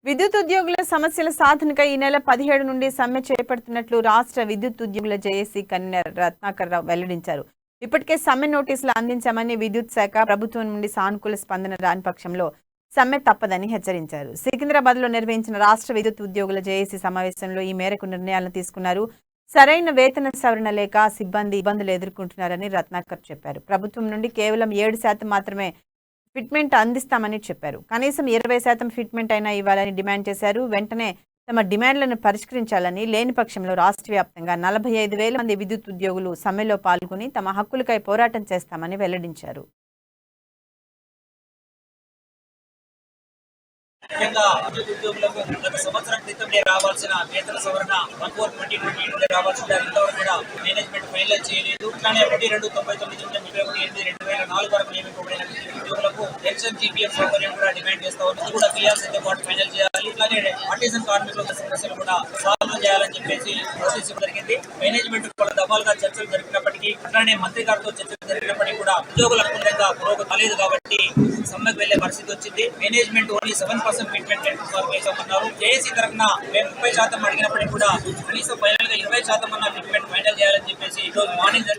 విద్యుత్ ఉద్యోగుల సమస్యల సాధనకై ఈ నెల 17 నుండి సమ్మె చేపడుతున్నట్లు రాష్ట్ర విద్యుత్ ఉద్యోగుల జేఏసీ కన్వీనర్ రత్నాకర్ రావు వెల్లడించారు. ఇప్పటికే సమ్మె నోటీసులు అందించామని విద్యుత్ శాఖ ప్రభుత్వం నుండి సానుకూల స్పందన రాని పక్షంలో సమ్మె తప్పదని హెచ్చరించారు. సికింద్రాబాద్ లో నిర్వహించిన రాష్ట్ర విద్యుత్ ఉద్యోగుల జేఏసీ సమావేశంలో ఈ మేరకు నిర్ణయాలను తీసుకున్నారు. సరైన వేతన సవరణ లేక సిబ్బంది ఇబ్బందులు ఎదుర్కొంటున్నారని రత్నాకర్ చెప్పారు. ప్రభుత్వం నుండి కేవలం 7% మాత్రమే ఫిట్మెంట్ అందిస్తామని చెప్పారు. కనీసం 20% ఫిట్మెంట్ అయినా ఇవ్వాలని డిమాండ్ చేశారు. వెంటనే తమ డిమాండ్లను పరిష్కరించాలని, లేని పక్షంలో రాష్ట్ర వ్యాప్తంగా 45,000 మంది విద్యుత్ ఉద్యోగులు సమ్మెలో పాల్గొని తమ హక్కులకై పోరాటం చేస్తామని వెల్లడించారు. ముఖ్యంగా విద్యుత్ ఉద్యోగులకు గత సంవత్సరం క్రితంలో రావాల్సిన వేతన సవరణ 1/4/2022 రావాల్సిన ఇంతవరకు కూడా మేనేజ్మెంట్ ఫైనల్ చేయలేదు. కానీ 1/2/99 నుండి 31/8/2004 వరకు నియమింపబడిన ఉద్యోగులకు పెన్షన్ జీపీఎఫ్ సౌకర్యం కూడా డిమాండ్ చేస్తా ఉంది. ఇది కూడా పిఆర్సీతో పాటు ఫైనల్ చేయాలి. అలాగే ఆర్టిజన్ కార్మికుల సమస్యలు కూడా సాల్వ్ చేయాలని చెప్పేసి నోటీస్ జరిగింది. మేనేజ్మెంట్ పలు దఫాలుగా చర్చలు జరిగినప్పటికీ, అట్లానే మంత్రి గారితో చర్చలు జరిగినప్పటికీ కూడా ఉద్యోగుల అనుకూలంగా పురోగతి కాలేదు. కాబట్టి సమ్మెకు వెళ్లే పరిస్థితి వచ్చింది. మేనేజ్మెంట్ ఓన్లీ 7% ఫిట్మెంట్ చేశామన్నారు. జేఏసీ తరఫున మేము 30% అడిగినప్పటికీ కూడా కనీసం ఫైనల్ గా 20% అన్న ఫిట్మెంట్ ఫైనల్ చేయాలని చెప్పేసి ఈ రోజు మార్నింగ్